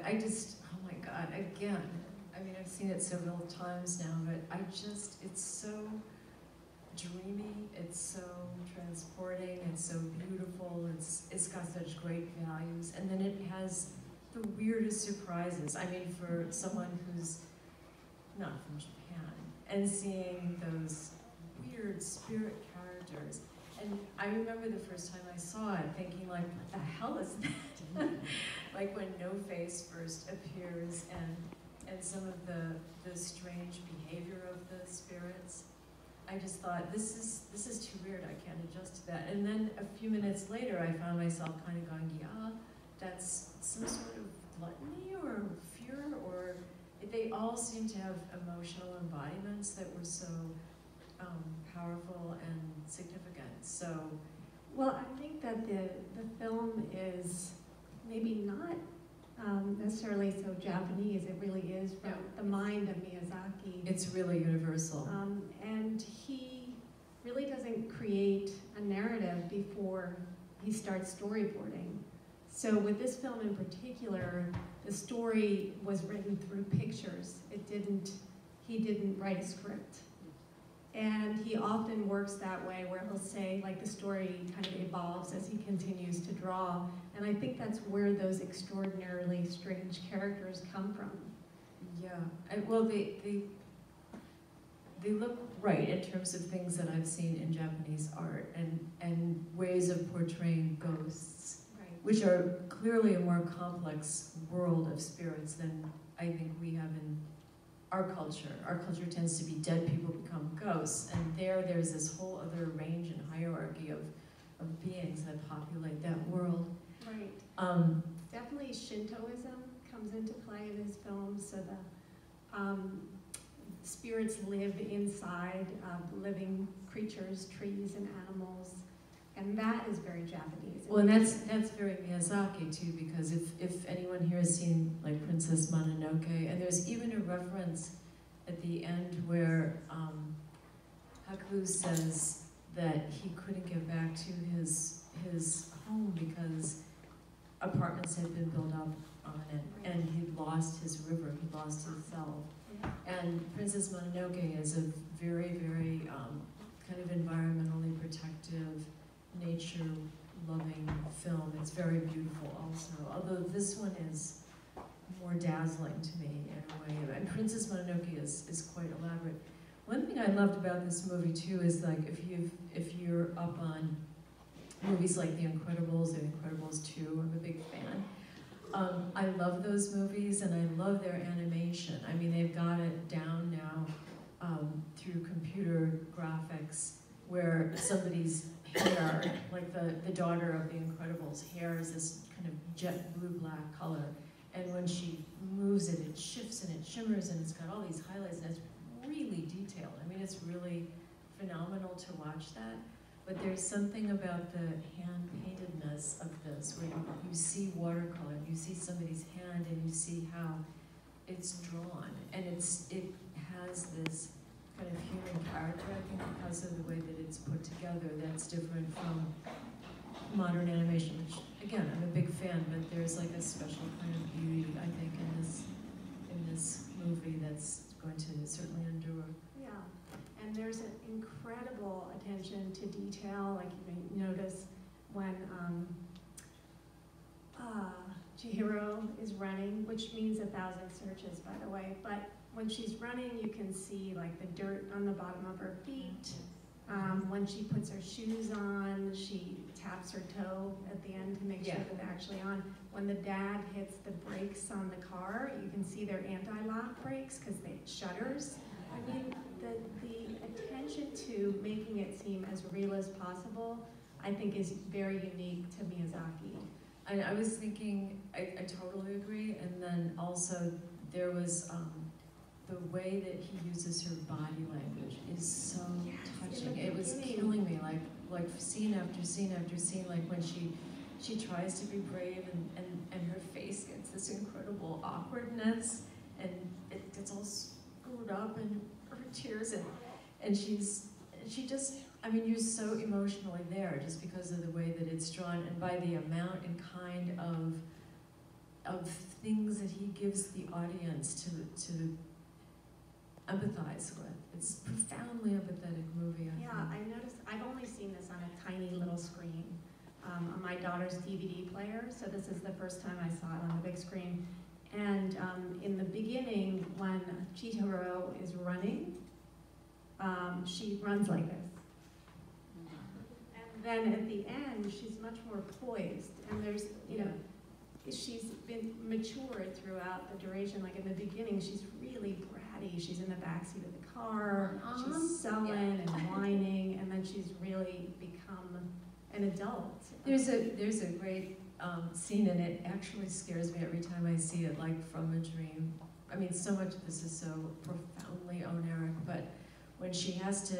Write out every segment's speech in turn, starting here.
I just, oh my God, again, I mean, I've seen it several times now, but it's so dreamy, it's so transporting, it's so beautiful, it's got such great values, and then it has the weirdest surprises. I mean, for someone who's not from Japan, and seeing those weird spirit characters, and I remember the first time I saw it thinking like, what the hell is that? Like when No Face first appears, and some of the strange behavior of the spirits. I just thought, this is too weird, I can't adjust to that. And then a few minutes later, I found myself kind of going, yeah, that's some sort of gluttony or fear, or they all seem to have emotional embodiments that were so powerful and significant. So, well, I think that the film is maybe not necessarily so Japanese. It really is from the mind of Miyazaki. It's really universal. And he really doesn't create a narrative before he starts storyboarding. So with this film in particular, the story was written through pictures. He didn't write a script. And he often works that way, where he'll say, like, the story kind of evolves as he continues to draw. And I think that's where those extraordinarily strange characters come from. Yeah, well, they look right in terms of things that I've seen in Japanese art, and ways of portraying ghosts, right, which are clearly a more complex world of spirits than I think we have in our culture. Our culture tends to be dead people become ghosts, and there's this whole other range and hierarchy of beings that populate that world. Right. Definitely Shintoism comes into play in his film, so the spirits live inside living creatures, trees and animals, and that is very Japanese. Well, and that's very Miyazaki too, because if anyone here has seen like Princess Mononoke, and there's even a reference at the end where Haku says that he couldn't get back to his home because apartments had been built up on it, and he'd lost his river, he'd lost his self. And Princess Mononoke is a very, very kind of environmentally protective, nature-loving film. It's very beautiful also, although this one is more dazzling to me in a way. And Princess Mononoke is quite elaborate. One thing I loved about this movie too is like if you're up on movies like The Incredibles, The Incredibles 2, I'm a big fan. I love those movies, and I love their animation. I mean, they've got it down now through computer graphics, where somebody's hair, like the daughter of The Incredibles' hair is this kind of jet blue-black color, and when she moves it, it shifts and it shimmers, and it's got all these highlights, and it's really detailed. I mean, it's really phenomenal to watch that. But there's something about the hand-paintedness of this, where you see watercolor, you see somebody's hand, and you see how it's drawn. And it has this kind of human character, I think, because of the way that it's put together, that's different from modern animation, which, again, I'm a big fan, but there's like a special kind of beauty, I think, in this movie that's going to certainly endure. Yeah. And there's an incredible attention to detail, like you may notice when Chihiro is running, which means 1,000 searches, by the way, but when she's running, you can see like the dirt on the bottom of her feet. When she puts her shoes on, she taps her toe at the end to make sure that they're actually on. When the dad hits the brakes on the car, you can see they're anti-lock brakes because they shutters. I mean, the attention to making it seem as real as possible, I think, is very unique to Miyazaki. I was thinking, I totally agree, and then also there was the way that he uses her body language is so touching. It was killing me, like scene after scene after scene, like when she tries to be brave and her face gets this incredible awkwardness, and it gets all screwed up, and her tears, and she just, I mean, you're so emotionally there just because of the way that it's drawn, and by the amount and kind of of things that he gives the audience to empathize with. It's a profoundly empathetic movie, I Yeah, think. I noticed, I've only seen this on a tiny little screen on my daughter's DVD player, so this is the first time I saw it on the big screen. And in the beginning, when Chihiro is running, she runs like this. And then at the end, she's much more poised, and there's, you know, she's been matured throughout the duration. Like in the beginning, she's really bratty. She's in the backseat of the car, she's sullen and whining, and then she's really become an adult. There's a great scene, and it actually scares me every time I see it, like from a dream. I mean, so much of this is so profoundly oniric, but when she has to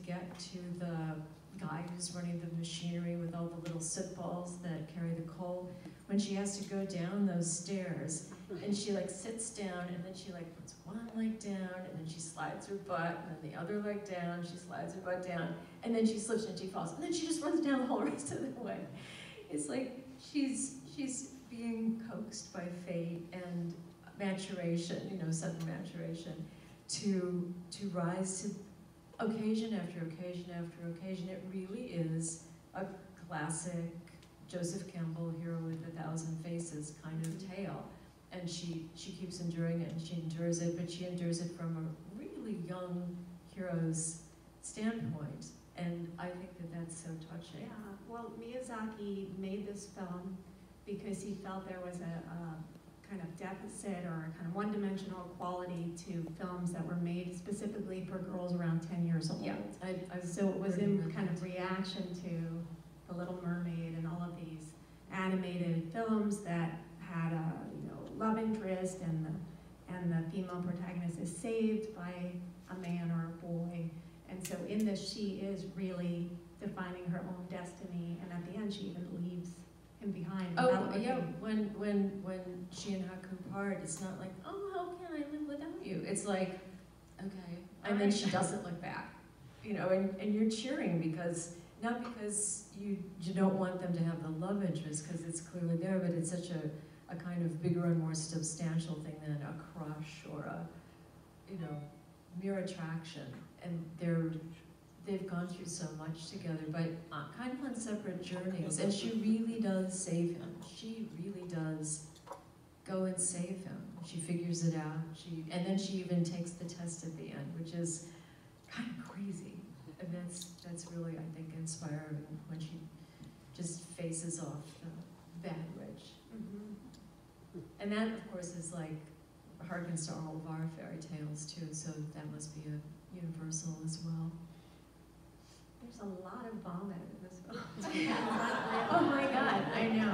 get to the guy who's running the machinery with all the little soot balls that carry the coal, when she has to go down those stairs, and she like sits down, and then she like puts one leg down, and then she slides her butt, and then the other leg down, she slides her butt down, and then she slips and she falls, and then she just runs down the whole rest of the way. It's like she's being coaxed by fate and maturation, you know, sudden maturation, to rise to occasion after occasion after occasion. It really is a classic Joseph Campbell, Hero with a Thousand Faces kind of tale. And she keeps enduring it, and she endures it, but she endures it from a really young hero's standpoint. And I think that that's so touching. Yeah, well, Miyazaki made this film because he felt there was a kind of deficit or a kind of one-dimensional quality to films that were made specifically for girls around 10 years old. Yeah, so it was in kind of reaction to The Little Mermaid and all of these animated films that had a love interest, and the female protagonist is saved by a man or a boy. And so in this, she is really defining her own destiny, and at the end, she even leaves him behind. Oh, yeah, when she and Haku part, it's not like, oh, how can I live without you? It's like, okay. And then she doesn't look back, you know, and you're cheering because, not because you don't want them to have the love interest, because it's clearly there, but it's such a kind of bigger and more substantial thing than a crush or a, you know, mere attraction. And they've gone through so much together, but kind of on separate journeys. And she really does save him. She really does go and save him. She figures it out. And then she even takes the test at the end, which is kind of crazy. And that's really, I think, inspiring when she just faces off the bad witch. And that, of course, is like, harkens to all of our fairy tales too, so that must be a universal as well. There's a lot of vomit in this film. Oh my God, I know.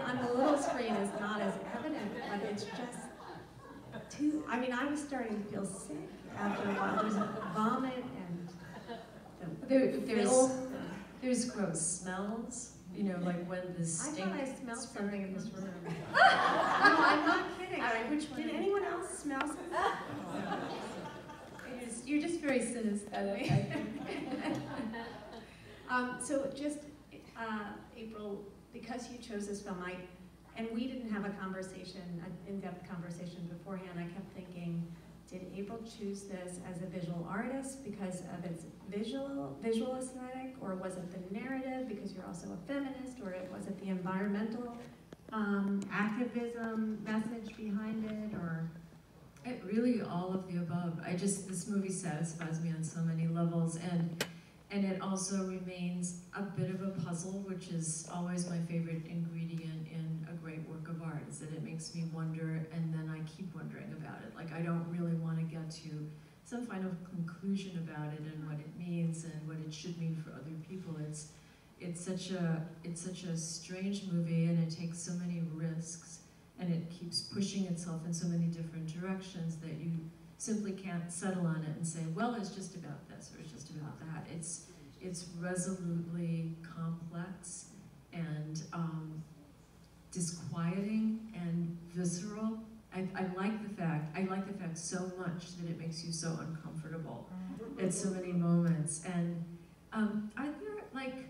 On the little screen is not as evident, but it's just too, I mean, I was starting to feel sick after a while. There's vomit and there's gross smells. You know, like when the stink. I thought I smelled something in this room. No, I'm not kidding. Which one? Did anyone else smell something? No. You're just very synesthetic, I think. So just, April, because you chose this film, and we didn't have a conversation, an in-depth conversation beforehand, I kept thinking, did April choose this as a visual artist because of its visual aesthetic, or was it the narrative because you're also a feminist, or was it the environmental activism message behind it, or? It really all of the above. This movie satisfies me on so many levels, and it also remains a bit of a puzzle, which is always my favorite ingredient in a great work of art, is that it makes me wonder, and then I keep wondering about it. Like, I don't really want to get to some final conclusion about it and what it means and what it should mean for other people. It's such a strange movie, and it takes so many risks, and it keeps pushing itself in so many different directions that you simply can't settle on it and say, well, it's just about this or it's just about that. It's resolutely complex and disquieting and visceral. I like the fact so much that it makes you so uncomfortable at so many moments. And are there, like,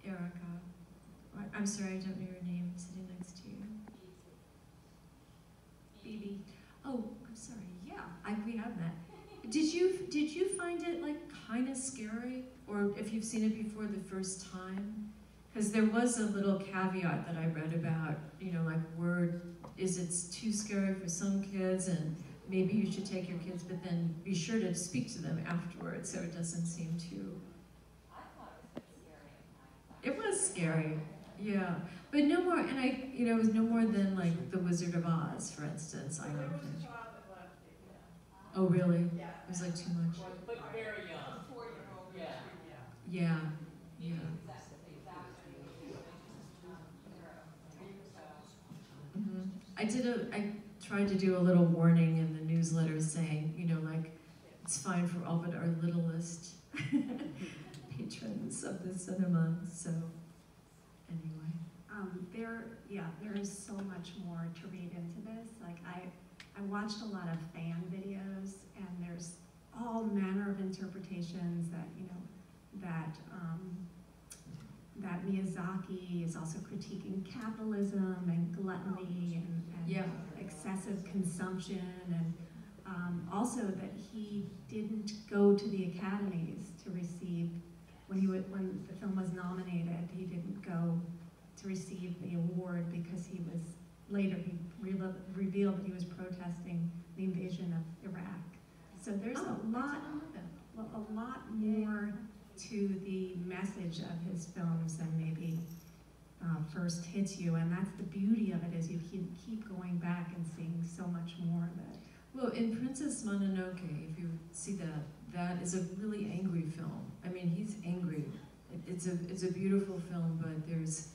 Erica, I'm sorry, I don't know your name, sitting next to you. I'm sorry. Yeah, we have that. Did you find it like kind of scary, or if you've seen it before the first time? Because there was a little caveat that I read about, you know, like it's too scary for some kids, and maybe you should take your kids, but then be sure to speak to them afterwards, so it doesn't seem too. I thought it was scary. It was scary, yeah, but no more. And it was no more than like The Wizard of Oz, for instance. I don't think. Oh really? Yeah. It was like too much. But very young. 4-year-old. Yeah. Yeah, yeah. I tried to do a little warning in the newsletter saying, you know, like, it's fine for all but our littlest patrons of the cinema, so anyway. There is so much more to read into this. Like, I watched a lot of fan videos, and there's all manner of interpretations that, you know, that Miyazaki is also critiquing capitalism and gluttony and Yeah. excessive consumption, and also that he didn't go to the academies to receive, when the film was nominated, he didn't go to receive the award because he revealed that he was protesting the invasion of Iraq. So there's a lot more to the message of his films than maybe first hits you, and that's the beauty of it, is you keep going back and seeing so much more of it. Well, in Princess Mononoke, if you see that is a really angry film. I mean, he's angry. It's a beautiful film, but there's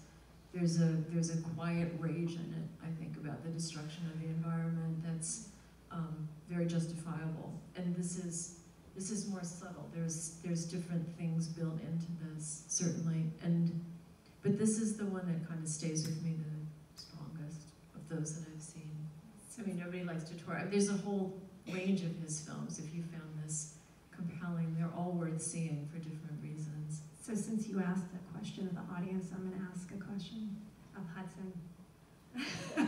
a quiet rage in it, I think, about the destruction of the environment that's very justifiable. And this is more subtle. There's different things built into this, certainly. But this is the one that kind of stays with me the strongest of those that I've seen. I mean, nobody likes to tour. There's a whole range of his films. If you found this compelling, they're all worth seeing for different reasons. So since you asked a question of the audience, I'm going to ask a question of Hudson.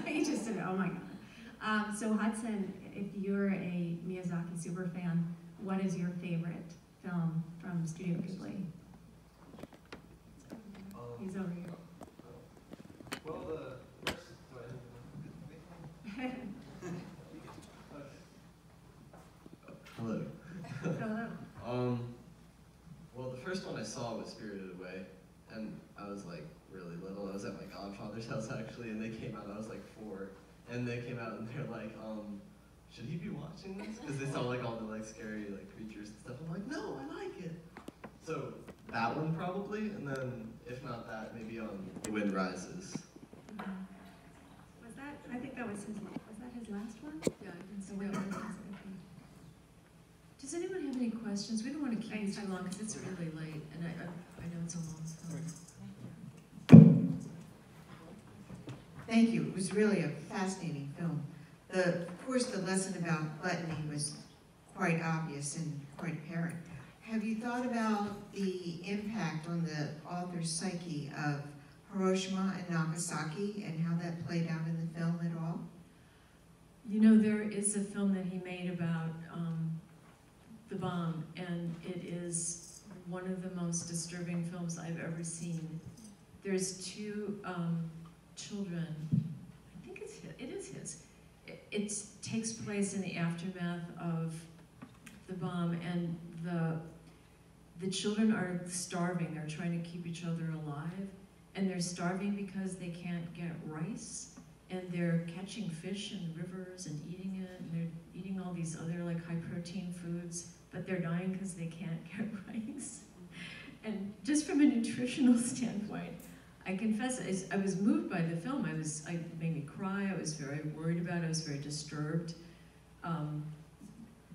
He just said, oh my God. So Hudson, if you're a Miyazaki super fan, what is your favorite film from Studio Ghibli? He's over here. Well, the first... Hello. Hello. Well, the first one I saw was Spirited Away, and I was like really little. I was at my godfather's house actually, and they came out. I was like 4, and they came out and they're like, should he be watching this? Because they saw like all the like scary like creatures and stuff. I'm like, no, I like it. So that one probably, and then if not that, maybe The Wind Rises. Was that? I think that was his. Was that his last one? Yeah, I can see that one. Does anyone have any questions? We don't want to keep you too long because it's really late, and I know it's a long film. Thank you. It was really a fascinating film. Of course, the lesson about gluttony was quite obvious and quite apparent. Have you thought about the impact on the author's psyche of Hiroshima and Nagasaki and how that played out in the film at all? You know, there is a film that he made about the bomb, and it is one of the most disturbing films I've ever seen. There's 2 children, I think it is his. It takes place in the aftermath of the bomb, and the children are starving. They're trying to keep each other alive, and they're starving because they can't get rice, and they're catching fish in rivers and eating it, and they're eating all these other like high protein foods, but they're dying because they can't get rice. And just from a nutritional standpoint, I confess, I was moved by the film. It made me cry. I was very worried about it. I was very disturbed.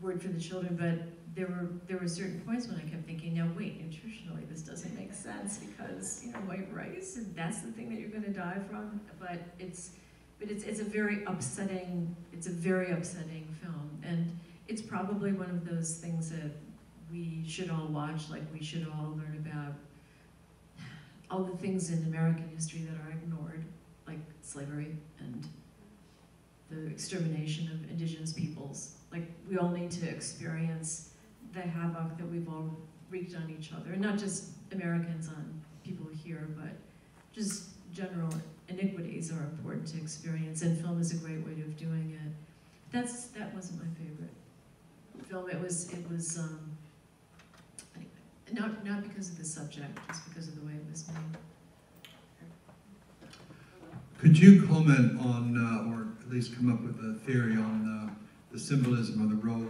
Word for the children, but there were certain points when I kept thinking, now wait, nutritionally this doesn't make sense because, you know, white rice, and that's the thing that you're going to die from. But it's a very upsetting film, and it's probably one of those things that we should all watch. Like, we should all learn about all the things in American history that are ignored, like slavery and the extermination of indigenous peoples. Like, we all need to experience the havoc that we've all wreaked on each other, and not just Americans on people here, but just general iniquities are important to experience, and film is a great way of doing it. That wasn't my favorite film. It was not because of the subject, just because of the way it was made. Could you comment on, or at least come up with a theory on the symbolism or the role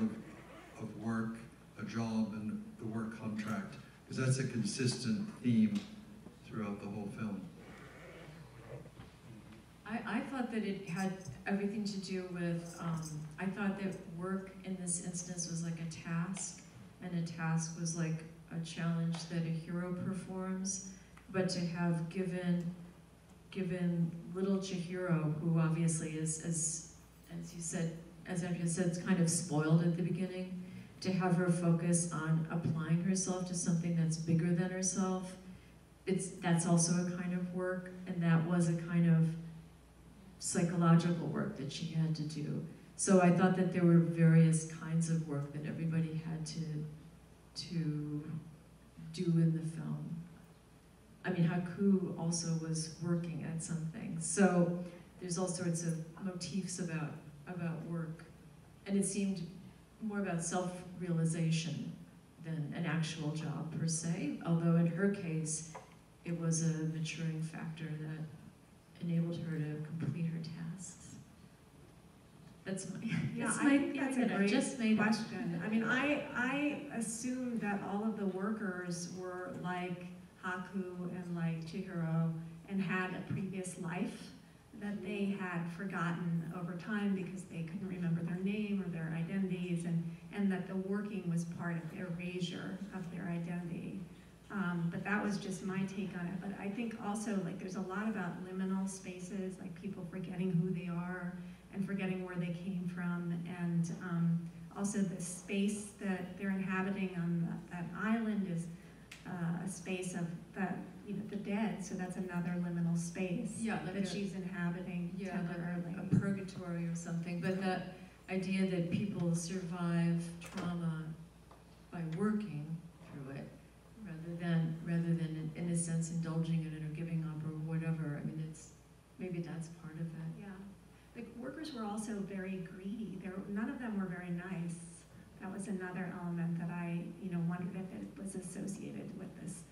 of work, a job, and the work contract? Because that's a consistent theme throughout the whole film. I thought that it had everything to do with, I thought that work in this instance was like a task, and a task was like a challenge that a hero performs, but to have given little Chihiro, who obviously is, as you said, as Andrea said, it's kind of spoiled at the beginning, to have her focus on applying herself to something that's bigger than herself, that's also a kind of work, and that was a kind of psychological work that she had to do. So I thought that there were various kinds of work that everybody had to do in the film. I mean, Haku also was working at something. So there's all sorts of motifs about work. And it seemed more about self-realization than an actual job per se, although in her case, it was a maturing factor that enabled her to complete her tasks. That's my, Yeah, that's I my think that's a theory. I great just made up. question. I mean, I assumed that all of the workers were like Haku and like Chihiro and had a previous life that they had forgotten over time because they couldn't remember their name or their identities, and that the working was part of their erasure of their identity. But that was just my take on it. But I think also, like, there's a lot about liminal spaces, like people forgetting who they are and forgetting where they came from, and also the space that they're inhabiting on that island is a space of the dead. So that's another liminal space that she's inhabiting temporarily. Like a purgatory or something. But the idea that people survive trauma by working through it, rather than in a sense indulging in it or giving up or whatever. I mean, maybe that's part of it. Yeah, the workers were also very greedy. None of them were very nice. That was another element that I, wondered if it was associated with this,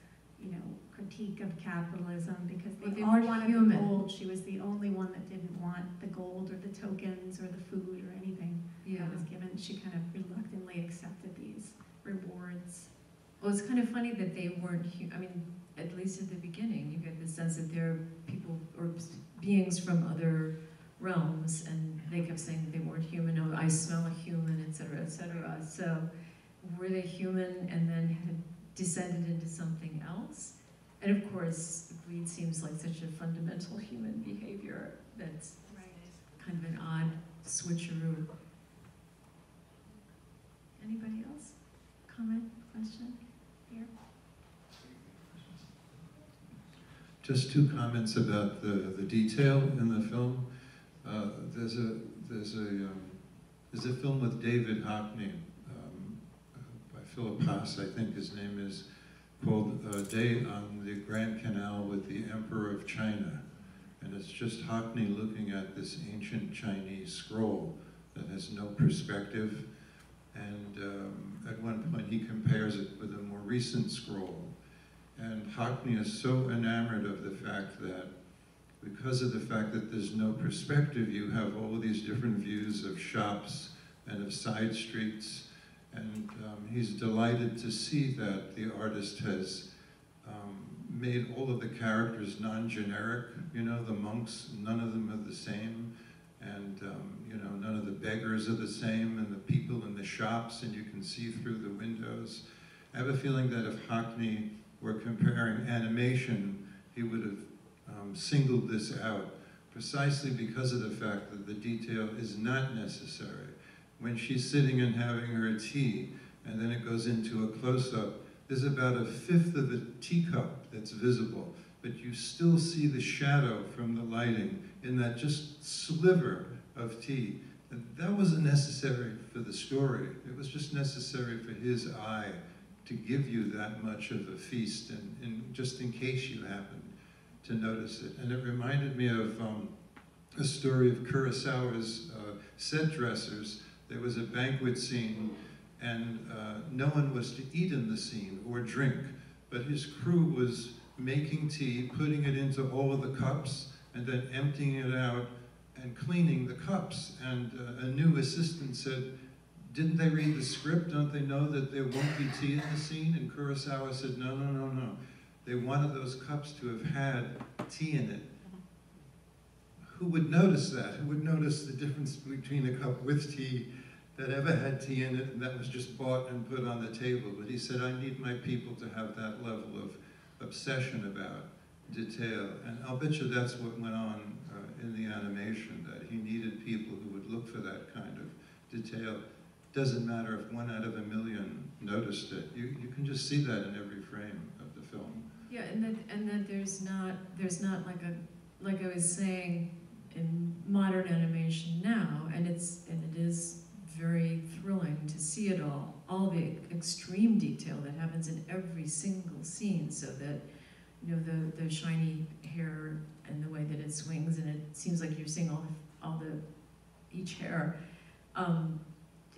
critique of capitalism, because they all wanted the gold. She was the only one that didn't want the gold or the tokens or the food or anything that was given. She kind of reluctantly accepted these rewards. Well, it's kind of funny that they weren't, I mean, at least at the beginning, you get the sense that they're people or beings from other realms, and they kept saying that they weren't human. Oh, I smell a human, et cetera, et cetera. So were they human and then had descended into something else? And of course, greed seems like such a fundamental human behavior that's kind of an odd switcheroo. Anybody else? Comment? Question? Here? Just two comments about the detail in the film. There's a film with David Hockney by Philip Haas, I think his name is, called Day on the Grand Canal with the Emperor of China. And it's just Hockney looking at this ancient Chinese scroll that has no perspective. And at one point he compares it with a more recent scroll. And Hockney is so enamored of the fact that because of the fact that there's no perspective, you have all of these different views of shops and of side streets. And he's delighted to see that the artist has made all of the characters non-generic. The monks, none of them are the same. And none of the beggars are the same, and the people in the shops, and you can see through the windows. I have a feeling that if Hockney were comparing animation, he would have singled this out, precisely because of the fact that the detail is not necessary. When she's sitting and having her tea, and then it goes into a close-up, there's about a fifth of a teacup that's visible, but you still see the shadow from the lighting in that just sliver of tea. And that wasn't necessary for the story. It was just necessary for his eye to give you that much of a feast, and just in case you happened to notice it. And it reminded me of a story of Kurosawa's set dressers. There was a banquet scene, and no one was to eat in the scene or drink, but his crew was making tea, putting it into all of the cups, and then emptying it out and cleaning the cups. And a new assistant said, "Didn't they read the script? Don't they know that there won't be tea in the scene?" And Kurosawa said, "No, no, no, no. They wanted those cups to have had tea in it." Who would notice that? Who would notice the difference between a cup with tea that ever had tea in it and that was just bought and put on the table? But he said, "I need my people to have that level of obsession about detail." And I'll bet you that's what went on in the animation, that he needed people who would look for that kind of detail. Doesn't matter if 1 out of a million noticed it. You can just see that in every frame of the film. Yeah, and that there's not like I was saying, in modern animation now, and it is very thrilling to see it all the extreme detail that happens in every single scene, so that, you know, the shiny hair and the way that it swings, and it seems like you're seeing each hair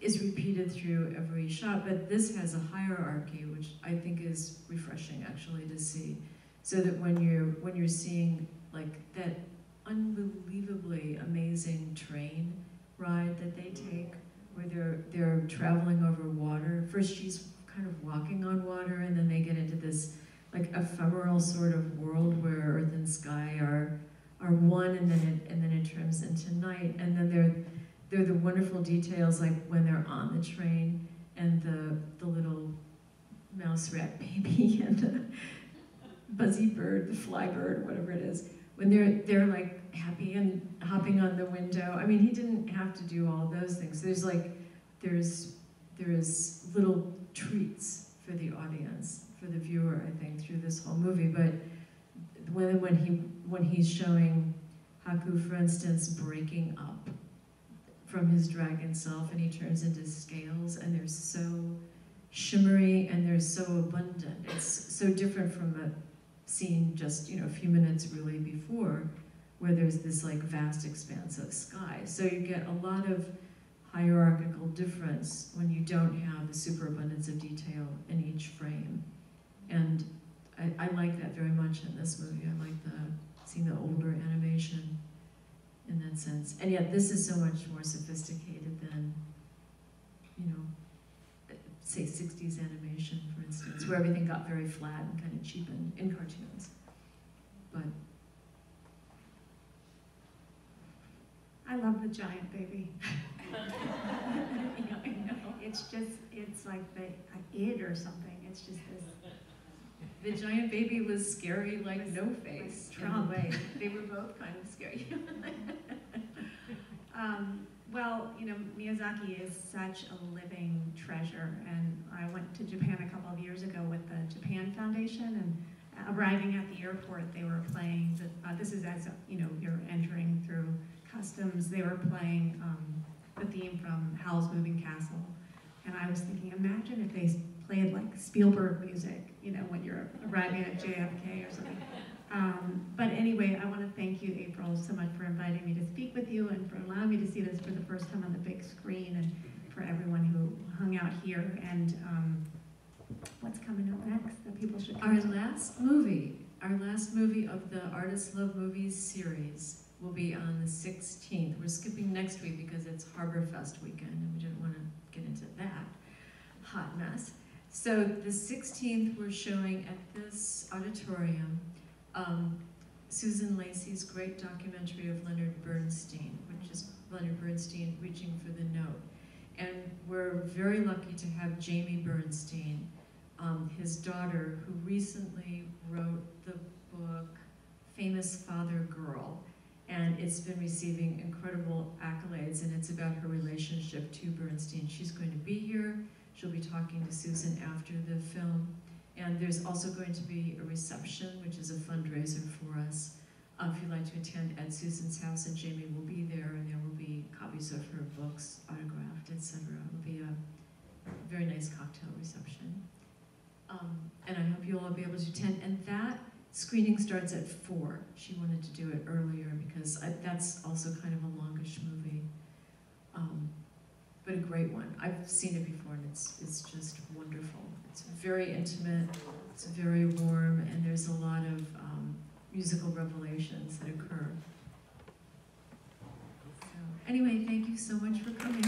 is repeated through every shot. But this has a hierarchy, which I think is refreshing actually to see, so that when you're seeing like that unbelievably amazing train ride that they take, where they're traveling over water. First she's kind of walking on water, and then they get into this like ephemeral sort of world where earth and sky are one, and then it turns into night. And then they're the wonderful details, like when they're on the train and the little mouse rat baby and the buzzy bird, the fly bird, whatever it is, when they're like happy and hopping on the window. I mean, he didn't have to do all those things. There's little treats for the audience, for the viewer, I think, through this whole movie. But when he's showing Haku, for instance, breaking up from his dragon self, and he turns into scales, and they're so shimmery and they're so abundant. It's so different from a scene just, you know, a few minutes really before, where there's this like vast expanse of sky. So you get a lot of hierarchical difference when you don't have the superabundance of detail in each frame. And I like that very much in this movie. I like seeing the older animation in that sense. And yet this is so much more sophisticated than, you know, say 60s animation, for instance, where everything got very flat and kind of cheapened in cartoons. But I love the giant baby. yeah, I know. It's like the id or something. It's just this. The giant baby was scary like No Face. Trump. In a way. They were both kind of scary. Well, you know, Miyazaki is such a living treasure, and I went to Japan a couple of years ago with the Japan Foundation, and arriving at the airport, they were playing, this is as, you know, you're entering through customs, they were playing the theme from Howl's Moving Castle, and I was thinking, imagine if they played like Spielberg music, you know, when you're arriving at JFK or something. But anyway, I want to thank you, April, so much for inviting me to speak with you and for allowing me to see this for the first time on the big screen, and for everyone who hung out here. And what's coming up next that people should Our last movie of the Artists Love Movies series will be on the 16th. We're skipping next week because it's Harbor Fest weekend, and we didn't want to get into that hot mess. So the 16th, we're showing at this auditorium Susan Lacey's great documentary of Leonard Bernstein, which is Leonard Bernstein Reaching for the Note. And we're very lucky to have Jamie Bernstein, his daughter, who recently wrote the book Famous Father Girl. And it's been receiving incredible accolades, and it's about her relationship to Bernstein. She's going to be here. She'll be talking to Susan after the film. And there's also going to be a reception, which is a fundraiser for us. If you'd like to attend at Susan's house, and Jamie will be there, and there will be copies of her books, autographed, etc. It'll be a very nice cocktail reception. And I hope you'll all be able to attend. And that screening starts at 4. She wanted to do it earlier because that's also kind of a longish movie. But a great one. I've seen it before and it's just wonderful. It's very intimate, it's very warm, and there's a lot of musical revelations that occur. So, anyway, thank you so much for coming.